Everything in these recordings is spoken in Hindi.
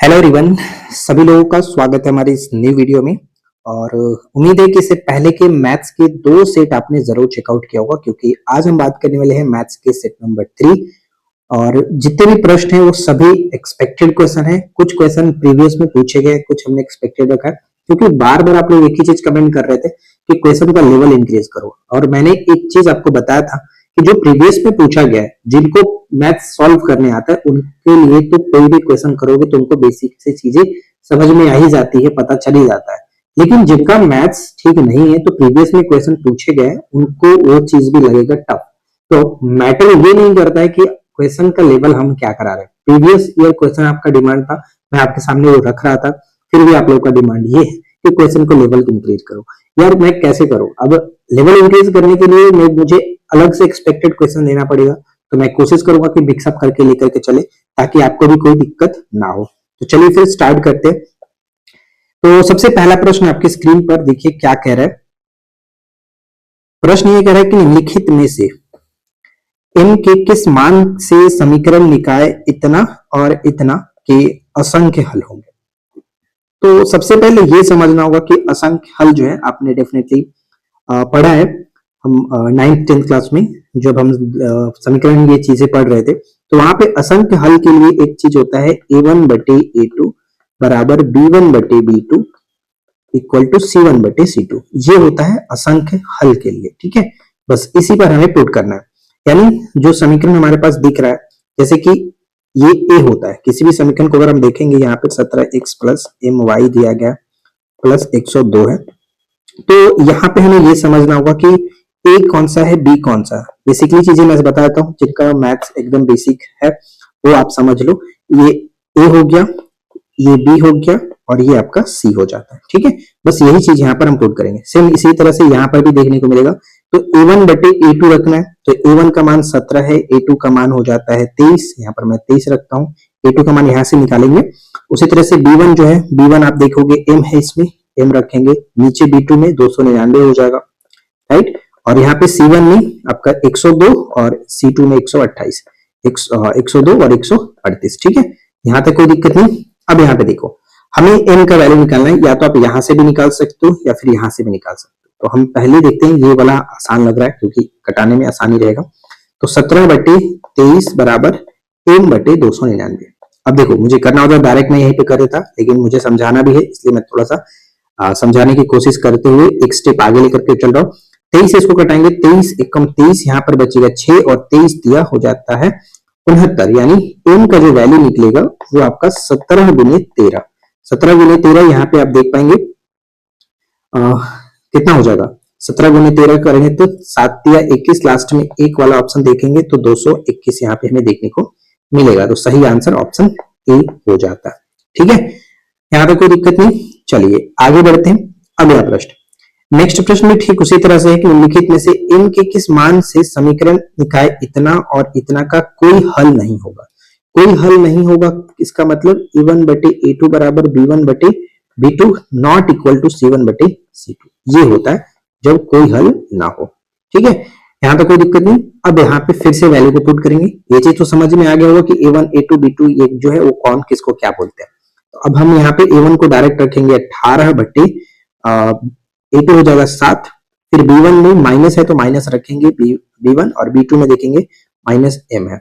हेलो एवरीवन, सभी लोगों का स्वागत है हमारी इस न्यू वीडियो में। और उम्मीद है कि इससे पहले के मैथ्स के 2 सेट आपने जरूर चेकआउट किया होगा, क्योंकि आज हम बात करने वाले हैं मैथ्स के सेट नंबर 3। और जितने भी प्रश्न हैं वो सभी एक्सपेक्टेड क्वेश्चन हैं। कुछ क्वेश्चन प्रीवियस में पूछे गए, कुछ हमने एक्सपेक्टेड रखा है, क्योंकि बार बार आप लोग एक ही चीज कमेंट कर रहे थे कि क्वेश्चन का लेवल इंक्रीज करो। और मैंने एक चीज आपको बताया था कि जो प्रीवियस में पूछा गया है, जिनको मैथ्स सॉल्व करने आता है उनके लिए तो कोई भी क्वेश्चन करोगे तो उनको बेसिक से चीजें समझ में आ ही जाती है, पता चल ही जाता है। लेकिन जिनका मैथ्स ठीक नहीं है, तो प्रीवियस में क्वेश्चन पूछे गए उनको वो चीज भी लगेगा टफ। तो मैटर ये नहीं करता है कि क्वेश्चन का लेवल हम क्या करा रहे हैं। प्रीवियस ईयर क्वेश्चन आपका डिमांड था, मैं आपके सामने वो रख रहा था, फिर भी आप लोगों का डिमांड ये है कि क्वेश्चन को लेवल इंक्रीज करो। यार मैं कैसे करूं? अब लेवल इंक्रीज करने के लिए मुझे अलग से एक्सपेक्टेड क्वेश्चन लेना पड़ेगा, तो मैं कोशिश करूंगा कि मिक्सअप करके लेकर के चले, ताकि आपको भी कोई दिक्कत ना हो। तो चलिए फिर स्टार्ट करते हैं। तो सबसे पहला प्रश्न आपकी स्क्रीन पर देखिए क्या कह रहा है। प्रश्न ये कह रहा है कि निम्नलिखित में से m के किस मान से समीकरण निकाय इतना और इतना के असंख्य हल होंगे। तो सबसे पहले ये समझना होगा कि असंख्य हल जो है आपने डेफिनेटली पढ़ा है। हम 9th 10th क्लास में जब हम समीकरण ये चीजें पढ़ रहे थे, तो वहां पे असंख्य हल के लिए एक चीज होता है a1 बटे a2 बराबर b1 बटे b2 इक्वल टू c1 बटे c2। ये होता है असंख्य हल के लिए, ठीक है। बस इसी पर हमें पुट करना है। यानी जो समीकरण हमारे पास दिख रहा है, जैसे कि ये a होता है, किसी भी समीकरण को अगर हम देखेंगे यहाँ पे 17x प्लस my दिया गया प्लस 102 है, तो यहाँ पे हमें ये समझना होगा कि ए कौन सा है, बी कौन सा है। बेसिकली चीजें मैं बताता हूँ, जिनका मैथ्स एकदम बेसिक है वो आप समझ लो। ये ए हो गया, ये बी हो गया और ये आपका सी हो जाता है, ठीक है। बस यही चीज यहाँ पर हम पुट करेंगे। सेम इसी तरह से यहाँ पर भी देखने को मिलेगा। तो a1 बटे a2 रखना है, तो a1 का मान 17 है, a2 का मान हो जाता है 23। यहाँ पर मैं 23 रखता हूँ, a2 का मान यहाँ से निकालेंगे। उसी तरह से b1 जो है, b1 आप देखोगे m है, इसमें m रखेंगे, नीचे b2 में 299 हो जाएगा, राइट। और यहाँ पे C1 में आपका 102 और C2 में 128, 102 और 138, ठीक है। यहाँ तक कोई दिक्कत नहीं। अब यहाँ पे देखो, हमें m का वैल्यू निकालना है, या तो आप यहाँ से भी निकाल सकते हो या फिर यहाँ से भी निकाल सकते हो। तो हम पहले देखते हैं, ये वाला आसान लग रहा है क्योंकि कटाने में आसानी रहेगा। तो 17 बटे 23 बराबर m बटे 299। अब देखो, मुझे करना होता डायरेक्ट मैं यहीं पे कर देता, लेकिन मुझे समझाना भी है, इसलिए मैं थोड़ा सा समझाने की कोशिश करते हुए एक स्टेप आगे लेकर के चल रहा हूँ। 23 इसको कटाएंगे, 23 एकम 23, यहाँ पर बचेगा 6 और 23 दिया हो जाता है 69। यानी m का जो वैल्यू निकलेगा वो आपका 17 गुने 13। 17 गुने 13 यहाँ पे आप देख पाएंगे कितना हो जाएगा। 17 गुने 13 करेंगे तो 7 या 21, लास्ट में एक वाला ऑप्शन देखेंगे तो 221 यहाँ पे हमें देखने को मिलेगा। तो सही आंसर ऑप्शन ए हो जाता है, ठीक है। यहाँ पे कोई दिक्कत नहीं। चलिए आगे बढ़ते हैं। अगला प्रश्न, नेक्स्ट प्रश्न भी ठीक उसी तरह से है कि निम्नलिखित में से m के किस मान से समीकरण निकाय इतना और इतना का कोई हल नहीं होगा। कोई हल नहीं होगा, इसका मतलब a1 बटे a2 बराबर b1 बटे b2 not equal to c1 बटे c2। ये होता है जब कोई हल ना हो, ठीक है। यहाँ पे कोई दिक्कत नहीं। अब यहाँ पे फिर से वैल्यू को पुट करेंगे। ये चीज तो समझ में आ गया होगा कि a1 a2 b2 ये जो है वो कौन किसको क्या बोलते हैं। तो अब हम यहाँ पे a1 को डायरेक्ट रखेंगे 18 बटे a2 हो जाएगा 7, फिर b1 में माइनस है तो माइनस रखेंगे b1, और b2 में देखेंगे माइनस m है,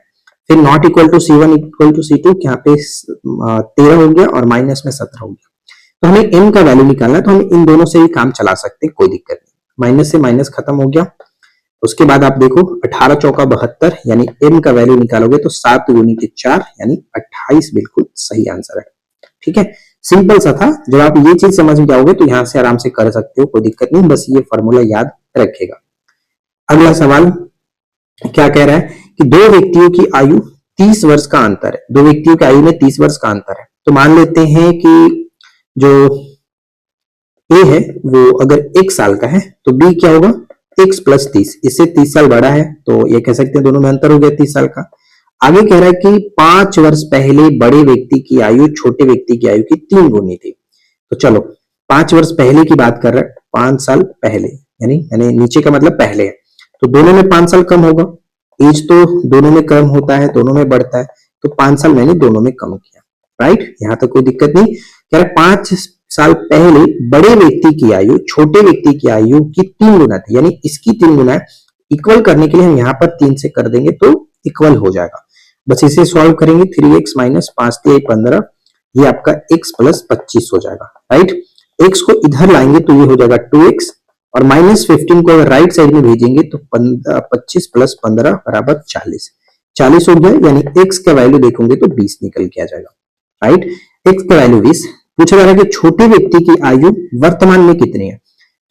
फिर not equal to c1 equal to c2, यहाँ पे 13 हो गया और माइनस में 17 हो गया। तो हमें m का वैल्यू निकालना है, तो हम इन दोनों से ही काम चला सकते हैं, कोई दिक्कत नहीं। माइनस से माइनस खत्म हो गया। उसके बाद आप देखो 18 चौका 72, यानी m का वैल्यू निकालोगे तो 7 गुनी के 4 यानी 28 बिल्कुल सही आंसर है, ठीक है। सिंपल सा था। जब आप ये चीज समझ में जाओगे तो यहां से आराम से कर सकते हो, कोई दिक्कत नहीं। बस ये फॉर्मूला याद रखेगा। अगला सवाल क्या कह रहा है कि दो व्यक्तियों की आयु 30 वर्ष का अंतर है। दो व्यक्तियों की आयु में 30 वर्ष का अंतर है। तो मान लेते हैं कि जो ए है वो अगर 1 साल का है, तो बी क्या होगा, x प्लस 30, इससे 30 साल बड़ा है, तो ये कह सकते हैं दोनों में अंतर हो गया 30 साल का। आगे कह रहा है कि 5 वर्ष पहले बड़े व्यक्ति की आयु छोटे व्यक्ति की आयु की 3 गुनी थी। तो चलो 5 वर्ष पहले की बात कर रहा है, 5 साल पहले, यानी नीचे का मतलब पहले है, तो दोनों में 5 साल कम होगा। एज तो दोनों में कम होता है, दोनों में बढ़ता है, तो 5 साल मैंने दोनों में कम किया। राइट, यहां तक कोई दिक्कत नहीं। कह रहा 5 साल पहले बड़े व्यक्ति की आयु छोटे व्यक्ति की आयु की 3 गुना थी, यानी इसकी 3 गुना है। इक्वल करने के लिए हम यहाँ पर 3 से कर देंगे तो इक्वल हो जाएगा। बस इसे सॉल्व करेंगे, 3x माइनस 5 3 15, ये आपका x प्लस 25 हो जाएगा, राइट। x को इधर लाएंगे तो ये हो जाएगा 2x, और माइनस 15 को अगर राइट साइड में भेजेंगे तो 25 प्लस 15 बराबर 40, 40 हो गया, यानी x का वैल्यू देखोगे तो 20 निकल के आ जाएगा, राइट। x का वैल्यू 20। पूछा जा रहा है कि छोटे व्यक्ति की आयु वर्तमान में कितनी है,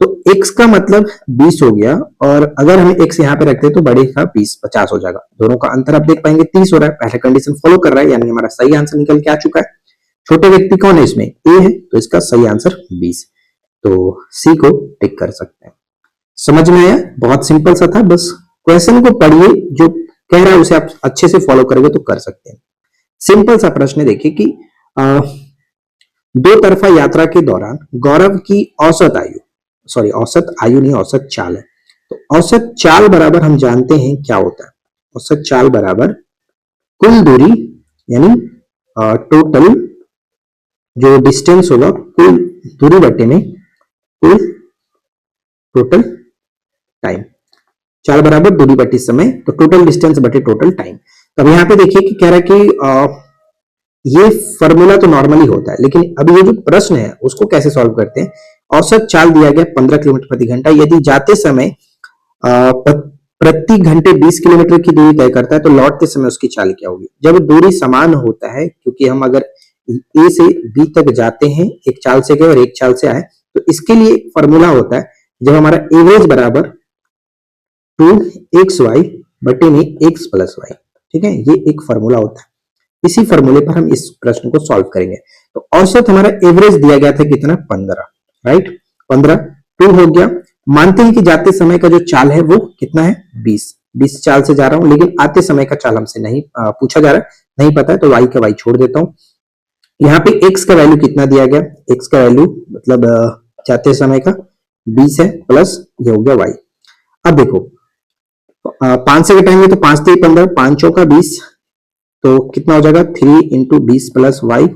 तो x का मतलब 20 हो गया, और अगर हम x यहाँ पे रखते हैं तो बड़े का 20 50 हो जाएगा। दोनों का अंतर आप देख पाएंगे 30 हो रहा है, पहला कंडीशन फॉलो कर रहा है, यानी हमारा सही आंसर निकल के आ चुका है। छोटे व्यक्ति कौन है इसमें, a है, तो इसका सही आंसर 20, तो सी को टिक कर सकते हैं। समझ में आया, बहुत सिंपल सा था, बस क्वेश्चन को पढ़िए, जो कह रहा है उसे आप अच्छे से फॉलो करोगे तो कर सकते हैं। सिंपल सा प्रश्न देखिए कि दो तरफा यात्रा के दौरान गौरव की औसत आयु, सॉरी औसत आयु नहीं, औसत चाल है, तो औसत चाल बराबर हम जानते हैं क्या होता है। औसत चाल बराबर कुल दूरी, यानी टोटल जो डिस्टेंस होगा, कुल दूरी बटे में कुल टोटल टाइम। चाल बराबर दूरी बटे समय, तो टोटल डिस्टेंस बटे टोटल टाइम। तो अब यहाँ पे देखिए कि कह रहा है कि ये फॉर्मूला तो नॉर्मली होता है, लेकिन अब ये जो प्रश्न है उसको कैसे सॉल्व करते हैं। औसत चाल दिया गया 15 किलोमीटर प्रति घंटा, यदि जाते समय प्रति घंटे 20 किलोमीटर की दूरी तय करता है तो लौटते समय उसकी चाल क्या होगी। जब दूरी समान होता है, क्योंकि हम अगर ए से बी तक जाते हैं, एक चाल से गए और एक चाल से आए, तो इसके लिए फॉर्मूला होता है जब हमारा एवरेज बराबर 2xy बटे में x प्लस वाई, ठीक है, ये एक फॉर्मूला होता है। इसी फॉर्मूले पर हम इस प्रश्न को सॉल्व करेंगे। तो औसत हमारा एवरेज दिया गया था कितना, 15, राइट, 15 2 हो गया। मानते हैं कि जाते समय का जो चाल है वो कितना है, 20 चाल से जा रहा हूं, लेकिन आते समय का चाल हमसे नहीं पूछा जा रहा है, नहीं पता है, तो y का y छोड़ देता हूं। यहाँ पे x का वैल्यू कितना दिया गया, x का वैल्यू मतलब जाते समय का 20 है, प्लस ये हो गया y। अब देखो 5 से घटाएंगे तो 5 3 15, 5 चौका 20, तो कितना हो जाएगा 3 into 20 plus y,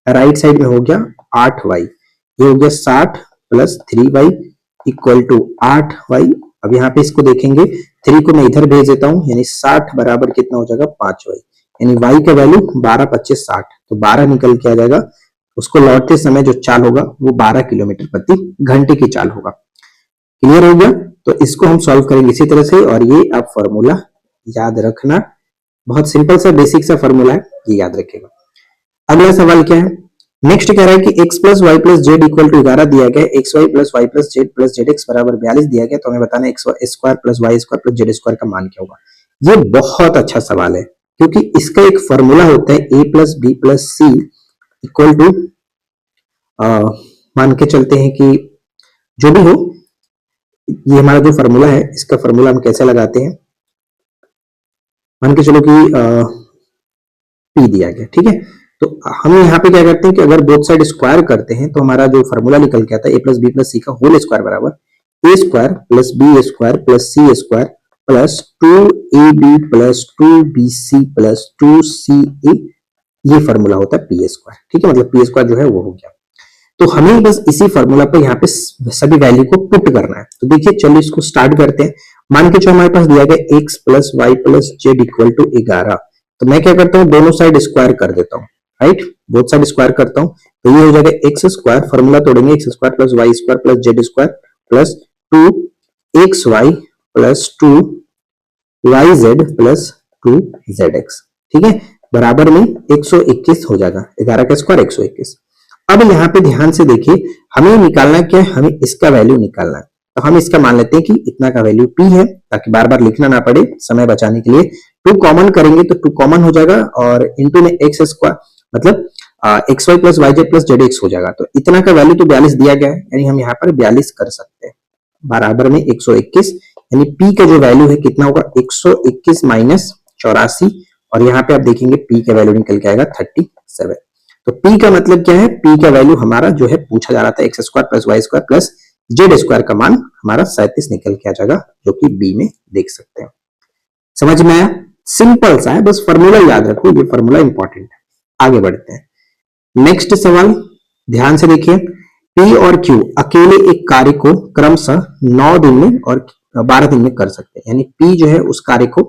right side में हो गया 8y, ये हो गया 60 plus 3y equal to 8y। अब यहाँ पे इसको देखेंगे, 3 को मैं इधर भेज देता हूं, यानी 60 बराबर कितना हो जाएगा 5y, यानी y का वैल्यू 12 25 60, तो 12 निकल के आ जाएगा। उसको लौटते समय जो चाल होगा वो 12 किलोमीटर प्रति घंटे की चाल होगा। क्लियर हो गया, तो इसको हम सॉल्व करेंगे इसी तरह से, और ये आप फॉर्मूला याद रखना, बहुत सिंपल सा बेसिक सा फॉर्मूला है, ये याद रखेगा। अगला सवाल क्या है, नेक्स्ट कह रहा है कि x plus y plus z equal to 11 दिया गया, x y plus z plus z x बराबर 42 दिया गया, तो हमें बताना x square plus y square plus z square का मान क्या होगा। ये बहुत अच्छा सवाल है, क्योंकि इसका एक फॉर्मूला होता है a plus b plus c equal to, मान के चलते हैं कि जो भी हो, ये हमारा जो फॉर्मूला है, इसका फॉर्मूला हम कैसे लगाते हैं, मान के चलो कि p दिया गया, ठीक है। तो हम यहाँ पे क्या करते हैं कि अगर बोथ साइड स्क्वायर करते हैं तो हमारा जो फॉर्मूला निकल के आता है a plus b plus c का होल स्क्वायर बराबर a square plus b square plus c square plus 2ab plus 2bc plus 2ca, ये फॉर्मूला होता है पी स्क्वायर, ठीक है, मतलब पी स्क्वायर जो है वो हो गया। तो हमें बस इसी फॉर्मूला पर यहाँ पे सभी वैल्यू को पुट करना है। तो देखिए चलिए इसको स्टार्ट करते हैं। मान के जो हमारे पास दिया गया x plus y plus z equal to 11, तो मैं क्या करता हूँ, दोनों साइड स्क्वायर कर देता हूँ, राइट, बोथ साइड स्क्वायर करता हूँ, तो ये हो जाएगा एक्स स्क्वायर, फॉर्मूला तोड़ेंगे, x square plus y square plus z square plus 2xy plus 2yz plus 2zx, ठीक है, बराबर में 121 हो जाएगा, 11 का स्क्वायर 121। अब यहाँ पे ध्यान से देखिए, हमें निकालना क्या है, हमें इसका वैल्यू निकालना है। तो हम इसका मान लेते हैं कि इतना का वैल्यू p है, ताकि बार बार लिखना ना पड़े, समय बचाने के लिए 2 कॉमन करेंगे तो 2 कॉमन हो जाएगा, और इंटू में एक्स स्क्वायर मतलब x y plus y z plus z x हो जाएगा। तो इतना का वैल्यू तो 42 दिया गया है, यानी हम यहाँ पर 42 कर सकते हैं, बराबर में 121, यानी p का जो वैल्यू है कितना होगा 121 माइनस 84, और यहाँ पे आप देखेंगे p का वैल्यू निकल के आएगा 37। तो p का मतलब क्या है, p का वैल्यू हमारा जो है पूछा जा रहा था x square plus y square plus z square का मान हमारा 37 निकल के आ जाएगा, जो कि b में देख सकते हैं। समझ में आया, सिंपल सा है, बस फॉर्मूला याद रखो, ये फॉर्मूला इंपॉर्टेंट है। आगे बढ़ते हैं, नेक्स्ट सवाल ध्यान से देखिए, पी और क्यू अकेले एक कार्य को क्रमशः 9 दिन में और 12 दिन में कर सकते हैं। यानी पी जो है उस कार्य को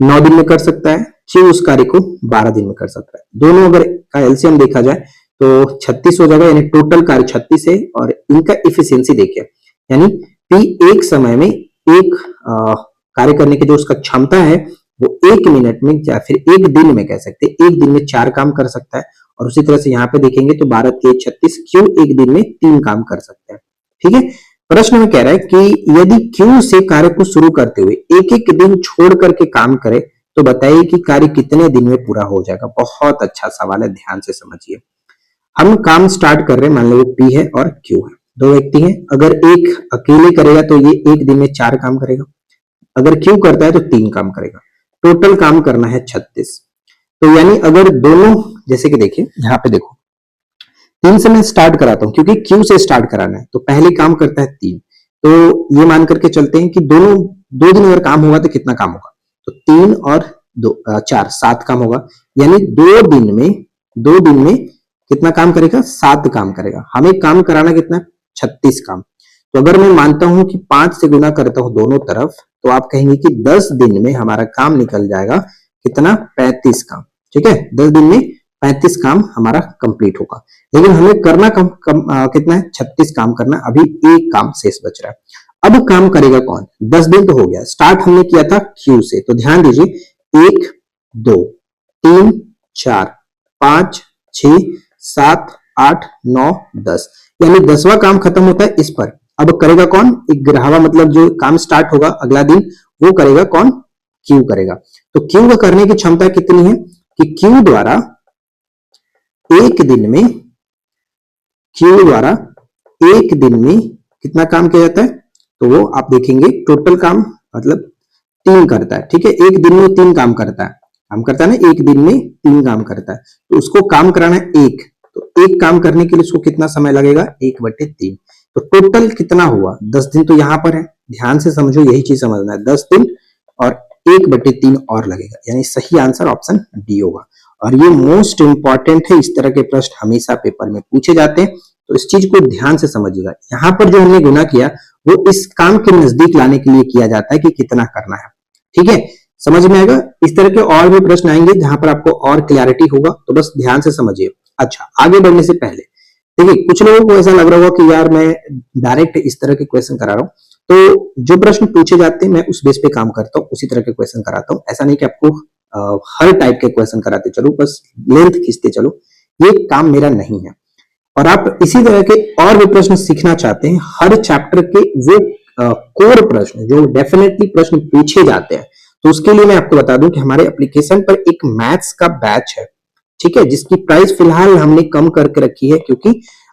9 दिन में कर सकता है, क्यू उस कार्य को 12 दिन में कर सकता है। दोनों अगर का एलसीएम देखा जाए तो 36 हो जाएगा, यानी टोटल कार्य 36 है और इनका इफिशियंसी देखिए, यानी पी एक समय में एक कार्य करने की जो उसका क्षमता है वो 1 मिनट में या फिर 1 दिन में कह सकते हैं, 1 दिन में 4 काम कर सकता है। और उसी तरह से यहाँ पे देखेंगे तो 12 के 36, क्यू 1 दिन में 3 काम कर सकते हैं। ठीक है, प्रश्न में कह रहा है कि यदि क्यू से कार्य को शुरू करते हुए एक एक दिन छोड़ करके काम करे तो बताइए कि कार्य कितने दिन में पूरा हो जाएगा। बहुत अच्छा सवाल है, ध्यान से समझिए। हम काम स्टार्ट कर रहे हैं, मान लो पी है और क्यू है, दो व्यक्ति हैं। अगर एक अकेले करेगा तो ये 1 दिन में 4 काम करेगा, अगर क्यू करता है तो 3 काम करेगा। टोटल काम करना है 36। तो यानी अगर दोनों, जैसे कि देखिए यहाँ पे देखो 3 से मैं स्टार्ट कराता हूं क्योंकि क्यू से स्टार्ट कराना है, तो पहले काम करता है 3। तो ये मान करके चलते हैं कि दोनों 2 दिन अगर काम होगा तो कितना काम होगा, तो 3 और 2 4 7 काम होगा। यानी 2 दिन में कितना काम करेगा, 7 काम करेगा। हमें काम कराना कितना, 36 काम। तो अगर मैं मानता हूं कि 5 से गुना करता हूं दोनों तरफ, तो आप कहेंगे कि 10 दिन में हमारा काम निकल जाएगा कितना, 35 काम। ठीक है, 10 दिन में 35 काम हमारा कंप्लीट होगा। लेकिन हमें करना कितना है, 36 काम करना, अभी एक काम शेष बच रहा है। अब काम करेगा कौन, 10 दिन तो हो गया, स्टार्ट हमने किया था क्यू से, तो ध्यान दीजिए 1 2 3 4 5 6 7 8 9 10, यानी 10वां काम खत्म होता है इस पर। अब करेगा कौन, 11वां मतलब जो काम स्टार्ट होगा अगला दिन वो करेगा कौन, क्यू करेगा। तो क्यू का करने की क्षमता कितनी है कि क्यू द्वारा एक दिन में कितना काम किया जाता है, तो वो आप देखेंगे टोटल काम मतलब 3 करता है। ठीक है, एक दिन में 3 काम करता है, ना, एक दिन में 3 काम करता है, तो उसको काम कराना है 1, तो 1 काम करने के लिए उसको कितना समय लगेगा, 1/3। तो टोटल कितना हुआ, 10 दिन तो यहां पर है, ध्यान से समझो, यही चीज समझना है, 10 दिन और 1/3 और लगेगा, यानी सही आंसर ऑप्शन डी होगा। और ये मोस्ट इंपॉर्टेंट है, इस तरह के प्रश्न हमेशा पेपर में पूछे जाते हैं, तो इस चीज को ध्यान से समझिएगा। यहाँ पर जो हमने गुना किया वो इस काम के नजदीक लाने के लिए किया जाता है कि कितना करना है। ठीक है, समझ में आएगा। इस तरह के और भी प्रश्न आएंगे जहां पर आपको और क्लैरिटी होगा, तो बस ध्यान से समझिए। अच्छा, आगे बढ़ने से पहले देखिए, कुछ लोगों को ऐसा लग रहा होगा कि यार मैं डायरेक्ट इस तरह के क्वेश्चन करा रहा हूं, तो जो प्रश्न पूछे जाते हैं मैं उस बेस पे काम करता हूँ, उसी तरह के क्वेश्चन कराता हूँ। ऐसा नहीं कि आपको हर टाइप के क्वेश्चन कराते चलो, बस लेंथ खींचते चलो, ये काम मेरा नहीं है। और आप इसी तरह के और भी प्रश्न सीखना चाहते हैं, हर चैप्टर के वो कोर प्रश्न जो डेफिनेटली प्रश्न पूछे जाते हैं, तो उसके लिए मैं आपको बता दूं कि हमारे एप्लीकेशन पर एक मैथ्स का बैच है। ठीक है, जिसकी प्राइस फिलहाल हमने कम करके रखी है, क्योंकि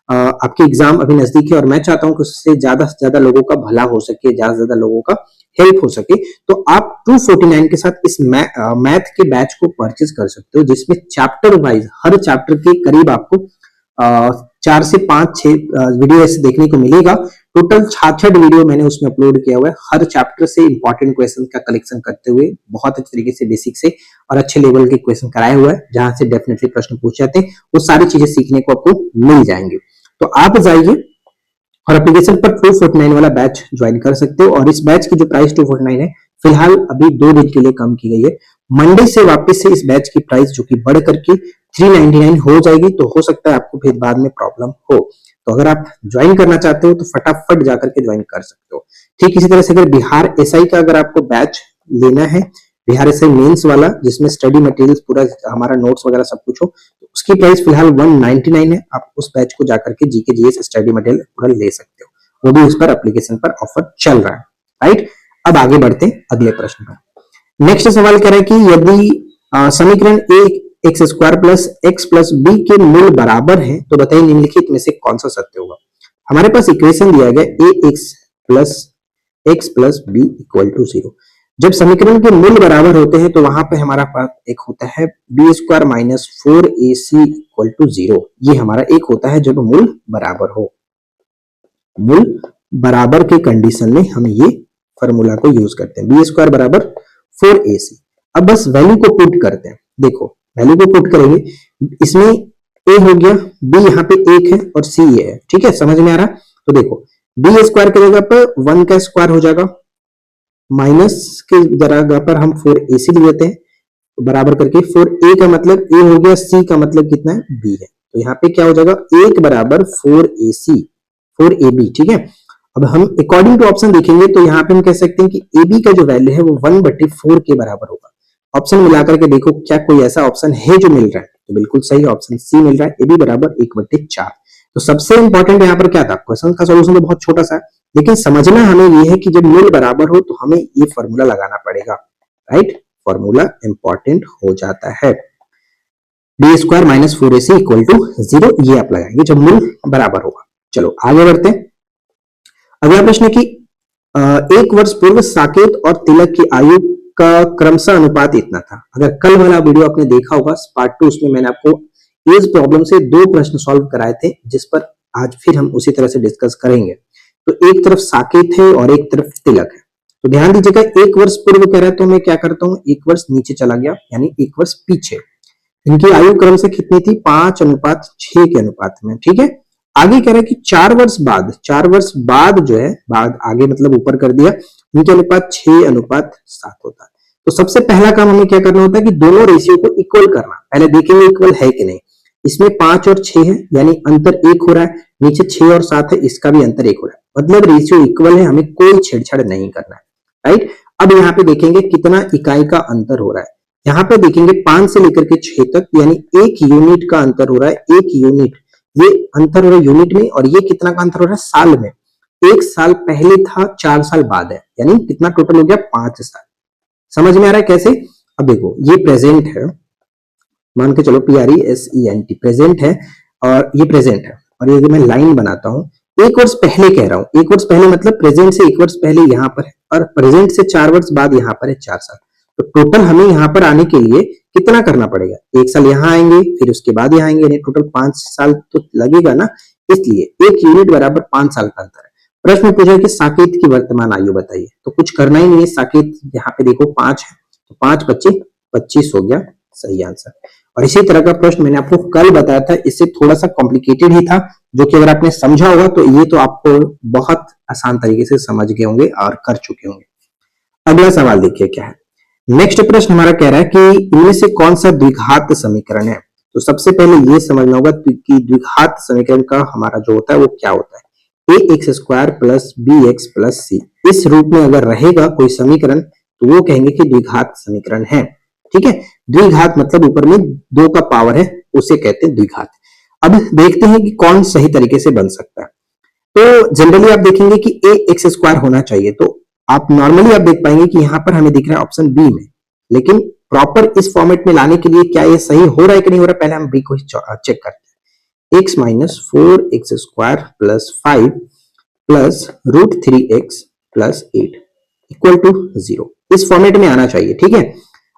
आपके एग्जाम अभी नजदीक है और मैं चाहता हूं कि उससे ज्यादा से ज्यादा लोगों का भला हो सके, ज्यादा से ज्यादा लोगों का हेल्प हो सके। तो आप 249 के साथ इस मैथ के बैच को परचेज कर सकते हो, जिसमें चैप्टर वाइज हर चैप्टर के करीब आपको 4 से 5-6 वीडियो ऐसे देखने को मिलेगा। टोटल 66 वीडियो मैंने उसमें अपलोड किया हुआ है, हर चैप्टर से इंपॉर्टेंट क्वेश्चन का कलेक्शन करते हुए बहुत अच्छे तरीके से बेसिक से और अच्छे लेवल के क्वेश्चन कराए हुआ है, जहां से डेफिनेटली प्रश्न पूछे जाते हैं, वो सारी चीजें सीखने को आपको मिल जाएंगे। तो आप जाइए और एप्लीकेशन पर 249 वाला बैच ज्वाइन कर सकते हो। और इस बैच की जो प्राइस 249 है, फिलहाल अभी 2 दिन के लिए कम की गई है। मंडे से वापस से इस बैच की प्राइस जो कि बढ़ करके 399 हो जाएगी, तो हो सकता है आपको फिर बाद में प्रॉब्लम हो। तो अगर आप ज्वाइन करना चाहते हो तो फटाफट जाकर के ज्वाइन कर सकते हो। ठीक इसी तरह से अगर बिहार एसआई का अगर आपको बैच लेना है, बिहार एसआई मेंस वाला, जिसमें स्टडी मटेरियल्स पूरा हमारा नोट्स वगैरह सब कुछ हो, तो उसकी प्राइस फिलहाल 199 है। आप उस बैच को जाकर के जीके जीएस स्टडी मटेरियल पूरा ले सकते हो, वो भी उस पर एप्लीकेशन पर ऑफर चल रहा है। राइट, अब आगे बढ़ते हैं अगले प्रश्न पर। नेक्स्ट सवाल कह रहा है कि यदि समीकरण A X square plus X plus B के मूल बराबर है, तो बताइए निम्नलिखित में से कौन सा सत्य होगा। हमारे पास इक्वेशन दिया गया A X plus B equal to 0। जब समीकरण के मूल बराबर होते हैं तो वहां पे हमारा पास एक होता है b square minus 4ac equal to 0। ये हमारा एक होता है जब मूल बराबर हो। मूल बराबर के कंडीशन में हम ये फॉर्मूला को यूज करते हैं, बी स्क्वायर बराबर 4ac। अब बस वैल्यू को पुट करते हैं। देखो वैल्यू को पुट करेंगे, इसमें ए हो गया, बी यहाँ पे 1 है और सी ये है, ठीक है, समझ में आ रहा? तो देखो बी स्क्वायर की जगह पर 1 का स्क्वायर हो जाएगा, माइनस के जगह पर हम 4ac लिख देते हैं बराबर करके 4a का मतलब a हो गया, c का मतलब कितना है b है, तो यहाँ पे क्या हो जाएगा 1 बराबर 4ac 4ab, ठीक है। अब हम अकॉर्डिंग टू ऑप्शन देखेंगे तो यहाँ पे हम कह सकते हैं कि ab का जो वैल्यू है वो 1/4 के बराबर होगा। ऑप्शन मिलाकर के देखो क्या कोई ऐसा ऑप्शन है जो मिल रहा है, तो बिल्कुल सही ऑप्शन सी मिल रहा है, ab बराबर 1/4। तो सबसे इंपॉर्टेंट यहाँ पर क्या था, क्वेश्चन का सोल्यूशन तो बहुत छोटा सा है, लेकिन समझना हमें ये है कि जब मूल बराबर हो तो हमें ये फॉर्मूला लगाना पड़ेगा, राइट, फॉर्मूला इंपॉर्टेंट हो जाता है। D square minus 4ac equal to 0, ये आप लगाएंगे जब मूल बराबर होगा। चलो आगे बढ़ते हैं। अगला प्रश्न है कि एक वर्ष पूर्व साकेत और तिलक की आयु का क्रमशः अनुपात इतना था। अगर कल वाला वीडियो आपने देखा होगा पार्ट 2, उसमें मैंने आपको एज प्रॉब्लम से 2 प्रश्न सॉल्व कराए थे, जिस पर आज फिर हम उसी तरह से डिस्कस करेंगे। तो एक तरफ साकेत है और एक तरफ तिलक है, तो ध्यान दीजिएगा, एक वर्ष पूर्व कह रहा है तो मैं क्या करता हूं, एक वर्ष नीचे चला गया, यानी एक वर्ष पीछे। इनकी आयु क्रम से कितनी थी, 5:6 के अनुपात में, ठीक है। आगे कह रहा है कि 4 वर्ष बाद, 4 वर्ष बाद जो है, बाद आगे मतलब ऊपर कर दिया, इनके अनुपात 6:7 होता है। तो सबसे पहला काम हमें क्या करना होता है कि दोनों रेशियो को इक्वल करना, पहले देखेंगे इक्वल है कि नहीं। इसमें 5 और 6 है, यानी अंतर 1 हो रहा है, नीचे 6 और 7 है, इसका भी अंतर 1 हो रहा है, मतलब रेशियो इक्वल है, हमें कोई छेड़छाड़ नहीं करना है, राइट। अब यहाँ पे देखेंगे कितना इकाई का अंतर हो रहा है, यहाँ पे देखेंगे 5 से लेकर के 6 तक, यानी 1 यूनिट का अंतर हो रहा है, 1 यूनिट, ये अंतर हो रहा है यूनिट में, और ये कितना का अंतर हो रहा है, साल में। 1 साल पहले था, 4 साल बाद है, यानी कितना टोटल हो गया, 5 साल। समझ में आ रहा है कैसे? अब देखो ये प्रेजेंट है, मान के चलो PRESENT प्रेजेंट है, और ये प्रेजेंट है, और ये मैं लाइन बनाता हूं, 1 वर्ष पहले कह रहा हूं, 1 वर्ष पहले मतलब प्रेजेंट से 1 वर्ष पहले यहाँ पर है, और प्रेजेंट से 4 वर्ष बाद यहाँ पर है 4 साल। तो टोटल हमें यहाँ पर आने के लिए कितना करना पड़ेगा, 1 साल यहाँ आएंगे, फिर उसके बाद यहाँ आएंगे, यानी टोटल 5 साल तो लगेगा ना, इसलिए 1 यूनिट बराबर 5 साल का अंतर है। प्रश्न पूछा है कि साकेत की वर्तमान आयु बताइए, तो कुछ करना ही नहीं है, साकेत यहाँ पे देखो 5 है, तो 5 25 25 हो गया, सही आंसर। और इसी तरह का प्रश्न मैंने आपको कल बताया था, इससे थोड़ा सा कॉम्प्लिकेटेड ही था, जो कि अगर आपने समझा होगा तो ये तो आपको बहुत आसान तरीके से समझ गए होंगे और कर चुके होंगे। अगला सवाल देखिए क्या है। नेक्स्ट प्रश्न हमारा कह रहा है कि इनमें से कौन सा द्विघात समीकरण है। तो सबसे पहले ये समझना होगा कि द्विघात समीकरण का हमारा जो होता है वो क्या होता है, ax² plus bx plus c, इस रूप में अगर रहेगा कोई समीकरण तो वो कहेंगे कि द्विघात समीकरण है, ठीक है। द्विघात मतलब ऊपर में 2 का पावर है, उसे कहते हैं द्विघात। अब देखते हैं कि कौन सही तरीके से बन सकता है। तो जनरली आप देखेंगे कि ax² होना चाहिए, तो आप नॉर्मली आप देख पाएंगे कि यहाँ पर हमें दिख रहा है ऑप्शन बी में, लेकिन प्रॉपर इस फॉर्मेट में लाने के लिए क्या ये सही हो रहा है कि नहीं हो रहा है, पहले हम बी को चेक करते हैं। x minus 4x² plus 5 plus √3x plus 8 equal to 0, इस फॉर्मेट में आना चाहिए, ठीक है।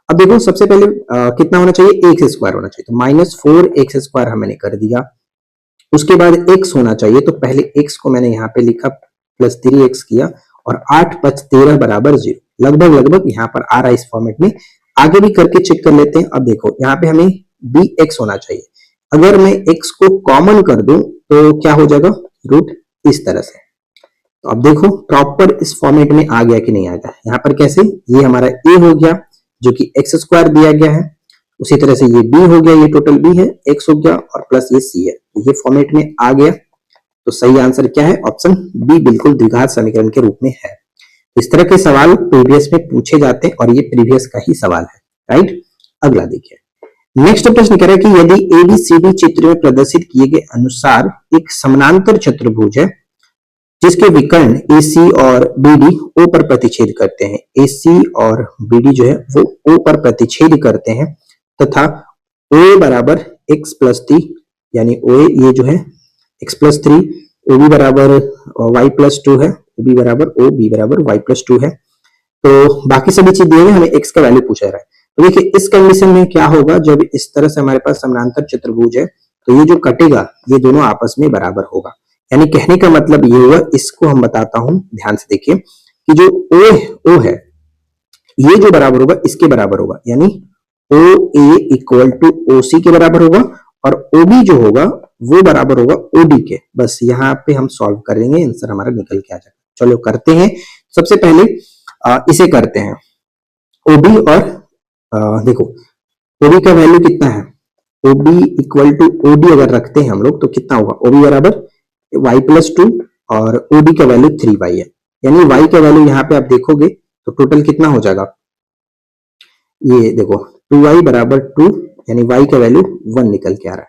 अब देखो सबसे पहले कितना होना चाहिए, x² होना चाहिए, तो -4x² हमने कर दिया, उसके बाद x होना चाहिए, तो पहले x को मैंने यहाँ पे लिखा प्लस 3x किया, और 8 5 13 बराबर 0, लगभग लगभग यहाँ पर आ रहा है इस फॉर्मेट में। आगे भी करके चेक कर लेते हैं। अब देखो यहाँ पे हमें bx होना चाहिए, अगर मैं x को कॉमन कर दूं तो क्या हो जाएगा, रूट इस तरह से। तो अब देखो प्रॉपर इस फॉर्मेट में आ गया कि नहीं आ गया, यहाँ पर कैसे, ये हमारा a हो गया जो कि x² दिया गया है, उसी तरह से ये b हो गया, ये टोटल b है, x हो गया, और प्लस ये c है, तो ये फॉर्मेट में आ गया। तो सही आंसर क्या है, ऑप्शन बी बिल्कुल द्विघात समीकरण के रूप में है। इस तरह के सवाल प्रीवियस में पूछे जाते हैं, और ये प्रीवियस का ही सवाल है, राइट। अगला देखिए, नेक्स्ट प्रश्न कह रहा है कि यदि ABCD चित्र में प्रदर्शित किए गए अनुसार एक समानांतर चतुर्भुज है जिसके विकर्ण AC और BD O पर प्रतिच्छेद करते हैं, AC और BD जो है वो O पर प्रतिच्छेद करते हैं, तथा OA बराबर x प्लस 3, यानी OA ये जो है x प्लस 3, OB बराबर y प्लस 2 है, OB बराबर OB बराबर y प्लस 2 है। तो बाकी सभी चीज दिए हुए, हमें x का वैल्यू पूछा रहा है। तो देखिए इस कंडीशन में क्या होगा, जब इस तरह से हमारे पास समानांतर चतुर्भुज है तो ये जो कटेगा ये दोनों आपस में बराबर होगा, यानी कहने का मतलब ये हुआ, इसको हम बताता हूं, ध्यान से देखिए कि जो O है ये जो बराबर होगा इसके बराबर होगा, यानी OA इक्वल टू OC के बराबर होगा, और ओबी जो होगा वो बराबर होगा ओडी के। बस यहाँ पे हम सॉल्व करेंगे, आंसर हमारा निकल के आ जाएगा। चलो करते हैं। सबसे पहले इसे करते हैं ओबी और देखो ओबी का वैल्यू कितना है, ओबी इक्वल टू ओडी अगर रखते हैं हम लोग तो कितना होगा, ओबी बराबर y+2 और ओडी का वैल्यू 3y है, यानी y का वैल्यू यहाँ पे आप देखोगे तो टोटल कितना हो जाएगा, ये देखो 2y बराबर 2, यानी y का वैल्यू 1 निकल के आ रहा है,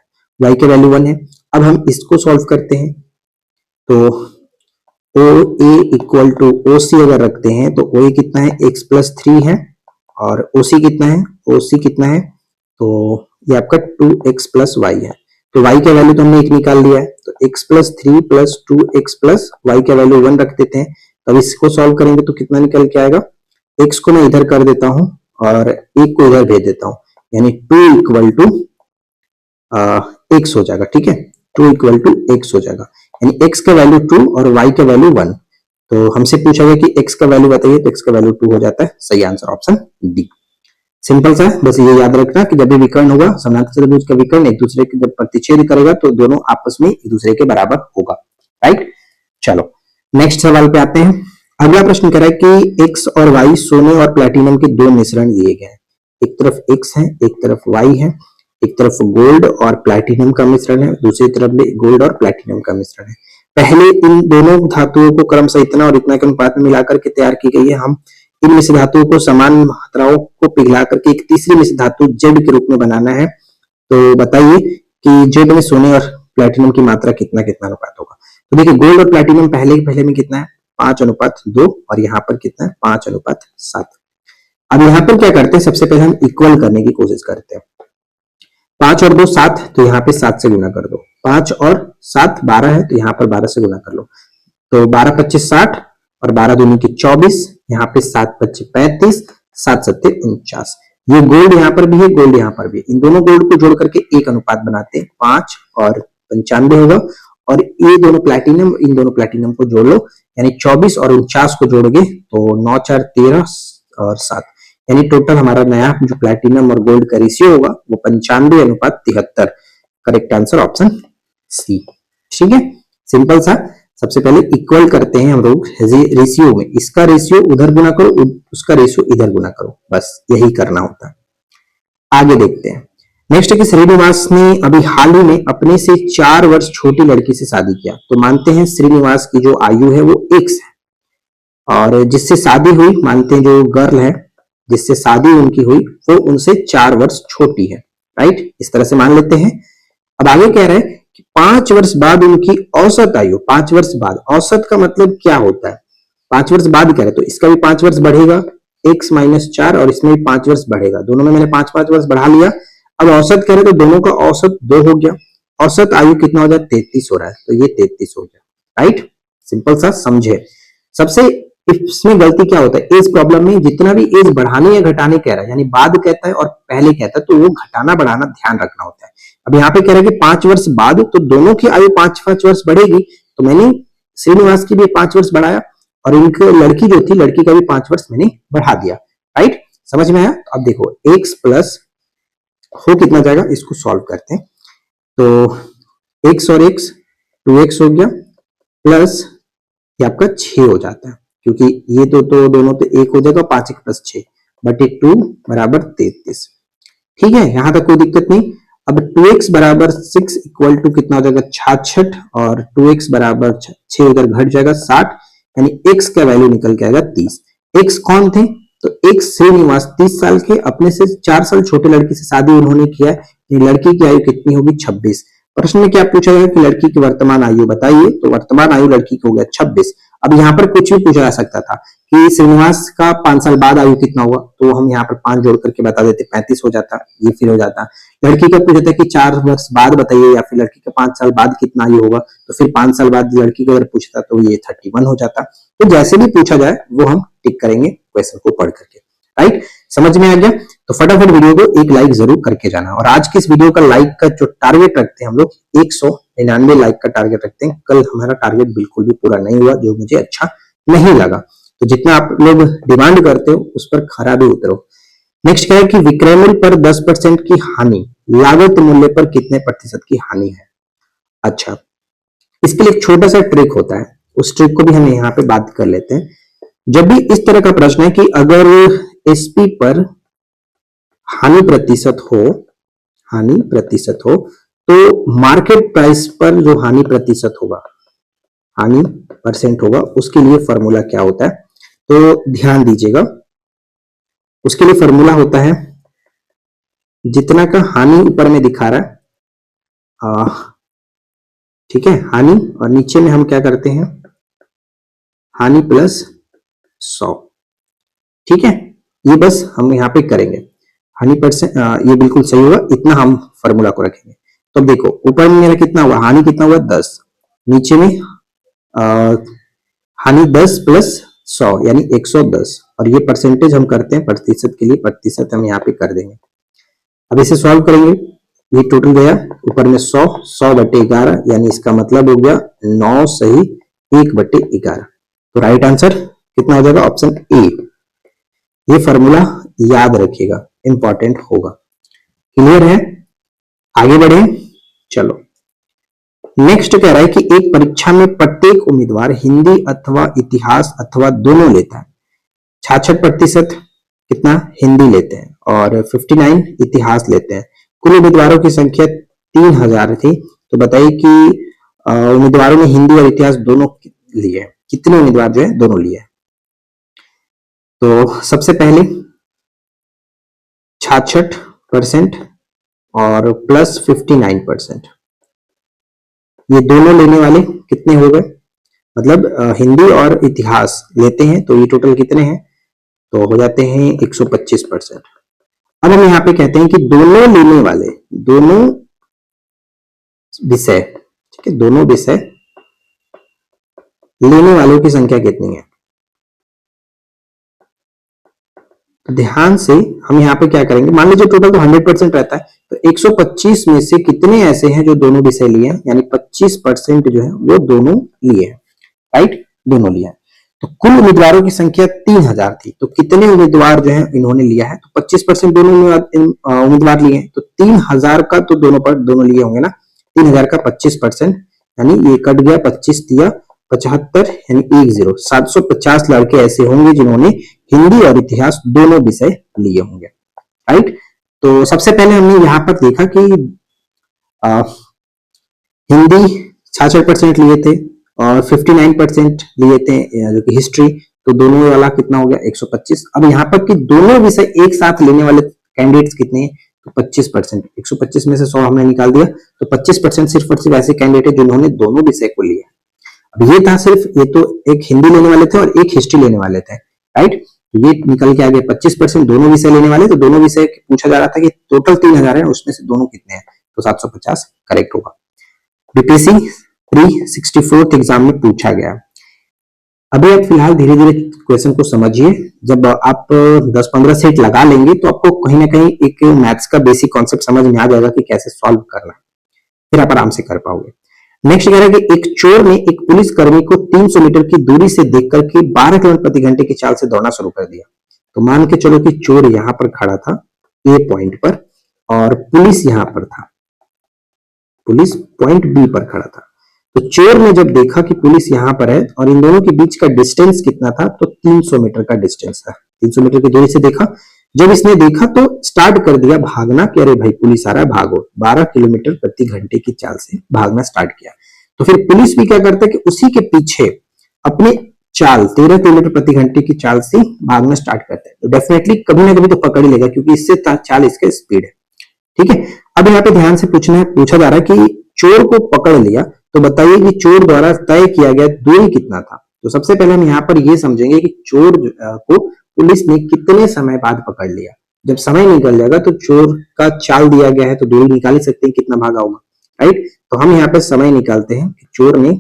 y का वैल्यू 1 है। अब हम इसको सॉल्व करते हैं तो ओ ए इक्वल टू ओ सी अगर रखते हैं तो ओ ए कितना है, x+3 है, और ओ सी कितना है, ओ सी कितना है, तो ये आपका 2x+y है। तो y का वैल्यू तो हमने एक निकाल लिया है, तो x+3 + 2x + y का वैल्यू 1 रख देते हैं। अब इसको सॉल्व करेंगे तो कितना निकल के आएगा, x को मैं इधर कर देता हूं और एक को इधर भेज देता हूं, यानी 2 = x हो जाएगा। ठीक है, 2 = x हो जाएगा, यानी x का वैल्यू 2 और y का वैल्यू 1। तो हमसे पूछा गया कि x का वैल्यू बताइए, तो x का वैल्यू 2 हो जाता है। सही आंसर ऑप्शन डी। सिंपल सा है, बस ये याद रखना कि जब भी विकर्ण होगा, समानांतर चतुर्भुज का विकर्ण एक दूसरे के जब प्रतिच्छेद करेगा तो दोनों आपस में एक दूसरे के बराबर होगा। राइट, चलो नेक्स्ट सवाल पे आते हैं। अगला प्रश्न कह रहा है कि x और y सोने और प्लैटिनम के दो मिश्रण दिए गए हैं। एक तरफ x है, एक तरफ y है, एक तरफ गोल्ड और प्लैटिनम का मिश्रण है, दूसरी तरफ भी गोल्ड और प्लैटिनम का मिश्रण है। पहले इन दोनों धातुओं को क्रमशः इतना और इतना के अनुपात में मिलाकर के तैयार की गई है। हम इन मिश्र धातुओं को समान मात्राओं को पिघला करके एक तीसरी मिश्र धातु जेड के रूप में बनाना है। तो बताइए कि जेड में सोने और प्लैटिनम की मात्रा कितना कितना अनुपात होगा। तो देखिए गोल्ड और प्लैटिनम पहले में कितना है, 5:2, और यहाँ पर कितना है, 5:7। अब यहाँ पर क्या करते हैं, सबसे पहले हम इक्वल करने की कोशिश करते हैं। 5 और 2 7, तो यहाँ पे 7 से गुना कर दो। 5 और 7 12 है, तो यहाँ पर 12 से गुना कर लो। तो 12 25 60 और 12 दूनी की 24, यहाँ पे 7 25 35, 7 7 49। ये गोल्ड यहाँ पर भी है, गोल्ड यहाँ पर भी है। इन दोनों गोल्ड को जोड़ करके एक अनुपात बनाते हैं, 5 और 95 होगा। और ये दोनों प्लैटिनम, इन दोनों प्लैटिनम को जोड़ लो, यानी 24 और 49 को जोड़ोगे तो 9 4 13 और 7, यानी टोटल हमारा नया जो प्लैटिनम और गोल्ड का रेशियो होगा वो 95:73। Correct answer option c. ठीक है, सिंपल सा। सबसे पहले इक्वल करते हैं हम लोग रेशियो में, इसका रेशियो उधर गुना करो, उसका रेशियो इधर गुना करो, बस यही करना होता है। आगे देखते हैं। नेक्स्ट है कि श्रीनिवास ने अभी हाल ही में अपने से 4 वर्ष छोटी लड़की से शादी किया। तो मानते हैं श्रीनिवास की जो आयु है वो x है, और जिससे शादी हुई, मानते हैं जो गर्ल है जिससे शादी उनकी हुई वो उनसे 4 वर्ष छोटी है। राइट, इस तरह से मान लेते हैं। अब आगे कह रहे हैं कि 5 वर्ष बाद उनकी औसत आयु, 5 वर्ष बाद, औसत का मतलब क्या होता है, 5 वर्ष बाद कह रहे हैं तो इसका भी 5 वर्ष बढ़ेगा, x - 4, और इसमें भी 5 वर्ष बढ़ेगा। दोनों में मैंने 5 वर्ष बढ़ा लिया। अब औसत कह रहे तो दोनों का औसत 2 हो गया। औसत आयु कितना हो जाए, 33 हो रहा है, तो ये 33 हो गया। राइट, सिंपल सा समझे। सबसे इसमें गलती क्या होता है, एज प्रॉब्लम में जितना भी एज बढ़ाने या घटाने कह रहा है, यानी बाद कहता है और पहले कहता है, तो वो घटाना बढ़ाना ध्यान रखना होता है। अब यहाँ पे कह रहा है कि 5 वर्ष बाद, तो दोनों की आयु 5 वर्ष बढ़ेगी। तो मैंने श्रीनिवास की भी 5 वर्ष बढ़ाया, और इनकी लड़की जो थी, लड़की का भी 5 वर्ष मैंने बढ़ा दिया। राइट, समझ में आया। अब देखो x प्लस हो कितना जाएगा, इसको सॉल्व करते हैं। तो x और x 2x हो गया, प्लस ये आपका 6 हो जाता है, क्योंकि ये तो दोनों तो 1 हो जाएगा, 5 1 + 6 बटे 2 बराबर 33। ठीक है, यहां तक कोई दिक्कत नहीं। अब 2x बराबर 6 इक्वल टू कितना हो जाएगा, 66, और 2x बराबर 6 उधर घट जाएगा 60, यानी x का वैल्यू निकल के आएगा 30। x कौन थे, तो x श्रीनिवास 30 साल के, अपने से 4 साल छोटे लड़की से शादी उन्होंने किया है। लड़की की आयु कितनी होगी, 26। प्रश्न में क्या पूछा गया कि लड़की की वर्तमान आयु बताइए, तो वर्तमान आयु लड़की की हो गया 26। अब यहाँ पर कुछ भी पूछा जा सकता था कि श्रीनिवास का 5 साल बाद आयु कितना हुआ, तो हम यहाँ पर 5 जोड़ करके बता देते, 35 हो जाता, ये फिर हो जाता। लड़की का पूछा था कि 4 वर्ष बाद बताइए, या फिर लड़की का 5 साल बाद कितना आयु होगा, तो फिर 5 साल बाद लड़की का अगर पूछता तो ये 31 हो जाता। तो जैसे भी पूछा जाए वो हम टिक करेंगे क्वेश्चन को पढ़ करके। राइट, समझ में आ गया। तो फटाफट वीडियो को एक लाइक जरूर करके जाना। और आज की इस वीडियो का लाइक का जो टारगेट रखते हैं हम लोग, 199 लाइक का टारगेट रखते हैं। कल हमारा टारगेट बिल्कुल भी पूरा नहीं हुआ, जो मुझे अच्छा नहीं लगा। तो जितना आप लोग डिमांड करते हो उस पर खरा भी उतरो। नेक्स्ट क्या है कि विक्रय मूल्य पर 10% की हानि लागत मूल्य पर कितने प्रतिशत की हानि है। अच्छा, इसके लिए एक छोटा सा ट्रिक होता है, उस ट्रिक को भी हम यहाँ पे बात कर लेते हैं। जब भी इस तरह का प्रश्न है कि अगर एसपी पर हानि प्रतिशत हो, हानि प्रतिशत हो, तो मार्केट प्राइस पर जो हानि प्रतिशत होगा, हानि परसेंट होगा, उसके लिए फॉर्मूला क्या होता है, तो ध्यान दीजिएगा। उसके लिए फॉर्मूला होता है जितना का हानि ऊपर में दिखा रहा है, ठीक है, हानि, और नीचे में हम क्या करते हैं, हानि प्लस 100, ठीक है, ये बस हम यहाँ पे करेंगे। हानि परसेंट, ये बिल्कुल सही होगा, इतना हम फॉर्मूला को रखेंगे। तो अब देखो ऊपर में मेरा कितना हुआ, हानि कितना हुआ 10, नीचे में हानि 10 प्लस 100 यानी 110, और ये परसेंटेज हम करते हैं प्रतिशत के लिए, प्रतिशत हम यहाँ पे कर देंगे। अब इसे सॉल्व करेंगे, ये टोटल गया ऊपर में 100, 100/11 यानी इसका मतलब हो गया 9 सही 1/11। तो राइट आंसर कितना हो जाएगा, ऑप्शन ए। ये फॉर्मूला याद रखिएगा, इंपॉर्टेंट होगा। क्लियर है, आगे बढ़े, चलो नेक्स्ट कह रहा है कि एक परीक्षा में प्रत्येक उम्मीदवार हिंदी अथवा इतिहास अथवा दोनों लेता है। 66% कितना हिंदी लेते हैं और 59 इतिहास लेते हैं। कुल उम्मीदवारों की संख्या 3000 थी। तो बताइए कि उम्मीदवारों ने हिंदी और इतिहास दोनों लिए हैं, कितने उम्मीदवार जो है दोनों लिए हैं। तो सबसे पहले 66% और प्लस 59%, ये दोनों लेने वाले कितने हो गए, मतलब हिंदी और इतिहास लेते हैं, तो ये टोटल कितने हैं, तो हो जाते हैं 125%। अब हम यहाँ पे कहते हैं कि दोनों लेने वाले, दोनों विषय, ठीक है, दोनों विषय लेने वालों की संख्या कितनी है। ध्यान से हम यहाँ पे क्या करेंगे, मान लीजिए टोटल तो 100% रहता है, तो 125 में से कितने ऐसे हैं जो दोनों विषय लिए हैं, यानी 25% जो है वो दोनों लिए हैं, राइट, दोनों लिए हैं। तो कुल उम्मीदवारों की संख्या 3000 थी, तो कितने उम्मीदवार जो है इन्होंने लिया है, तो 25% दोनों उम्मीदवार लिए हैं, तो 3000 का तो दोनों लिए होंगे ना, 3000 का 25% यानी ये कट गया, 25 दिया 75 यानी 10, 750 लड़के ऐसे होंगे जिन्होंने हिंदी और इतिहास दोनों विषय लिए होंगे, राइट। तो सबसे पहले हमने यहाँ पर देखा कि हिंदी 66% लिए थे और 59% लिए थे जो कि हिस्ट्री, तो दोनों वाला कितना हो गया 125। अब यहाँ पर कि दोनों विषय एक साथ लेने वाले कैंडिडेट्स कितने हैं, तो 25%, 125 में से 100 हमने निकाल दिया, तो 25% सिर्फ और सिर्फ ऐसे कैंडिडेट है जिन्होंने दोनों विषय को लिया। अब ये था सिर्फ, ये तो एक हिंदी लेने वाले थे और एक हिस्ट्री लेने वाले थे, राइट, तो ये निकल के आ गया 25% दोनों विषय लेने वाले, तो दोनों विषय पूछा जा रहा था कि टोटल 3000 है, उसमें से दोनों कितने हैं, तो 750 करेक्ट होगा। बीपीएससी 364 एग्जाम में पूछा गया। अभी आप फिलहाल धीरे धीरे क्वेश्चन को समझिए, जब आप 10-15 सेट लगा लेंगे तो आपको कहीं ना कहीं एक मैथ्स का बेसिक कॉन्सेप्ट समझ में आ जाएगा कि कैसे सॉल्व करना है, फिर आप आराम से कर पाओगे। नेक्स्ट कह रहा है कि एक चोर ने एक पुलिसकर्मी को 300 मीटर की दूरी से देख करके 12 किलोमीटर प्रति घंटे की चाल से दौड़ना शुरू कर दिया। तो मान के चलो कि चोर यहां पर खड़ा था ए पॉइंट पर और पुलिस यहां पर था, पुलिस पॉइंट बी पर खड़ा था। तो चोर ने जब देखा कि पुलिस यहां पर है और इन दोनों के बीच का डिस्टेंस कितना था, तो 300 मीटर का डिस्टेंस था। 300 मीटर की दूरी से देखा, जब इसने देखा तो स्टार्ट कर दिया भागना कि अरे भाई पुलिस आ रहा है भागो, 12 किलोमीटर प्रति घंटे की चाल से भागना स्टार्ट किया। तो फिर पुलिस भी क्या करता है कि उसी के पीछे अपने चाल 13 किलोमीटर प्रति घंटे की चाल से भागना स्टार्ट करता है। तो डेफिनेटली कभी ना कभी तो पकड़ ही लेगा, क्योंकि इससे चाल इसका स्पीड है, ठीक है। अब यहाँ पे ध्यान से पूछा जा रहा है कि चोर को पकड़ लिया, तो बताइए कि चोर द्वारा तय किया गया दूरी कितना था। तो सबसे पहले हम यहाँ पर ये समझेंगे कि चोर को पुलिस ने कितने समय बाद पकड़ लिया। जब समय निकल जाएगा तो चोर का चाल दिया गया है, तो दूरी निकाल ही सकते हैं कितना भागा होगा, राइट। तो हम यहाँ पे समय निकालते हैं कि चोर ने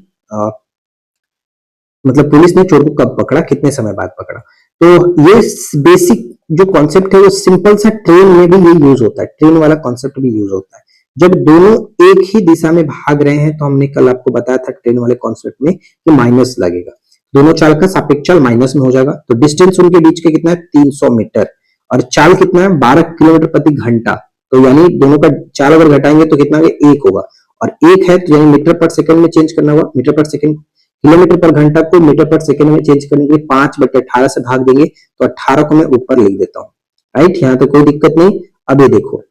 मतलब पुलिस ने चोर को कब पकड़ा, कितने समय बाद पकड़ा। तो ये बेसिक जो कॉन्सेप्ट है वो सिंपल सा ट्रेन में भी ये यूज होता है, ट्रेन वाला कॉन्सेप्ट भी यूज होता है। जब दोनों एक ही दिशा में भाग रहे हैं, तो हमने कल आपको बताया था ट्रेन वाले कॉन्सेप्ट में कि माइनस लगेगा, दोनों चाल का सापेक्ष चाल माइनस में हो जाएगा। तो डिस्टेंस उनके बीच का कितना है 300 मीटर और चाल कितना है 12 किलोमीटर प्रति घंटा। तो यानी दोनों का चाल अगर घटाएंगे तो कितना एक होगा, और एक है तो यानी मीटर पर सेकंड में चेंज करना होगा, मीटर पर सेकंड। किलोमीटर पर घंटा को मीटर पर सेकंड में चेंज करने के लिए 5/18 से भाग देंगे, तो 18 को मैं ऊपर लिख देता हूँ, राइट। यहाँ तो कोई दिक्कत नहीं। अब ये देखो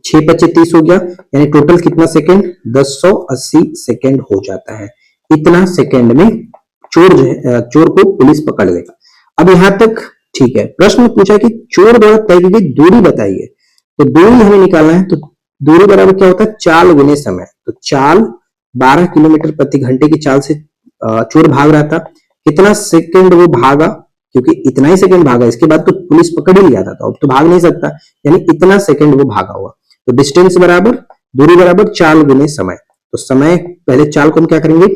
6×5 = 30 हो गया, यानी टोटल कितना सेकंड, 1080 सेकंड हो जाता है। इतना सेकंड में चोर जो है, चोर को पुलिस पकड़ लेगा। अब यहां तक ठीक है। प्रश्न पूछा कि चोर द्वारा तय की गई दूरी बताइए, तो दूरी हमें निकालना है। तो दूरी बराबर क्या होता है, चाल गुने समय। तो चाल 12 किलोमीटर प्रति घंटे की चाल से चोर भाग रहा था। कितना सेकंड वो भागा, क्योंकि इतना ही सेकंड भागा, इसके बाद तो पुलिस पकड़ ही लिया था, तो अब तो भाग नहीं सकता, यानी इतना सेकंड वो भागा हुआ। तो डिस्टेंस बराबर दूरी बराबर चाल गुने समय। तो समय पहले चाल को हम क्या करेंगे,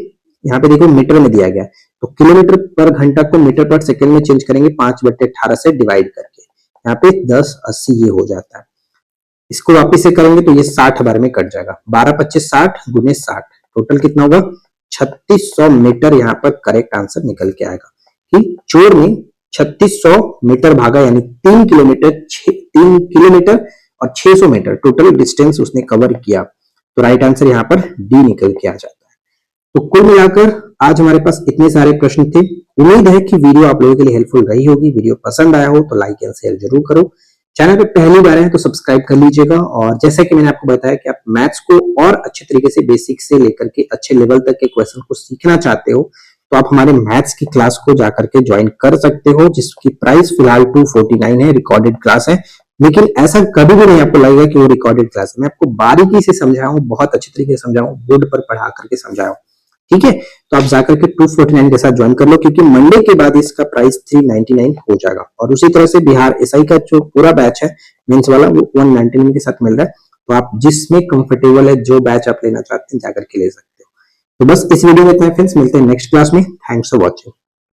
यहाँ पे देखो मीटर में दिया गया, तो किलोमीटर पर घंटा को मीटर पर सेकंड में चेंज करेंगे 5/18 से डिवाइड करके, यहाँ पे 1080 ये हो जाता है। इसको वापिस से करेंगे तो ये 60 बार में कट जाएगा। 12×25 = 60 गुने 60, टोटल कितना होगा 3600 मीटर। यहाँ पर करेक्ट आंसर निकल के आएगा कि चोर ने 3600 मीटर भागा, यानी 3 किलोमीटर और 600 मीटर टोटल डिस्टेंस उसने कवर किया। तो राइट आंसर यहाँ पर डी निकल के आ जाता है। तो कुल मिलाकर आज हमारे पास इतने सारे प्रश्न थे। उम्मीद है कि वीडियो आप लोगों के लिए हेल्पफुल रही होगी। वीडियो पसंद आया हो तो लाइक एंड शेयर जरूर करो। चैनल पे पहली बार है तो सब्सक्राइब कर लीजिएगा। और जैसा कि मैंने आपको बताया कि आप मैथ्स को और अच्छे तरीके से बेसिक से लेकर के अच्छे लेवल तक के क्वेश्चन को सीखना चाहते हो, तो आप हमारे मैथ्स की क्लास को जाकर के ज्वाइन कर सकते हो, जिसकी प्राइस फिलहाल 249 है। रिकॉर्डेड क्लास है, लेकिन ऐसा कभी भी नहीं आपको लगेगा कि वो रिकॉर्डेड क्लास है। मैं आपको बारीकी से समझाऊं, बहुत अच्छे तरीके से समझाऊं, बोर्ड पर पढ़ा करके समझाऊं, ठीक है। तो आप जाकर के 249 के साथ ज्वाइन कर लो, क्योंकि मंडे के बाद इसका प्राइस 399 हो जाएगा। और उसी तरह से बिहार एसआई का जो पूरा बैच है मेंस वाला, वो 199 के साथ मिल रहा है। तो आप जिसमें कंफर्टेबल है, जो बैच आप लेना चाहते हैं जाकर के ले सकते हो। तो बस इस वीडियो में इतना फ्रेंड्स, मिलते हैं नेक्स्ट क्लास में। Thanks for watching.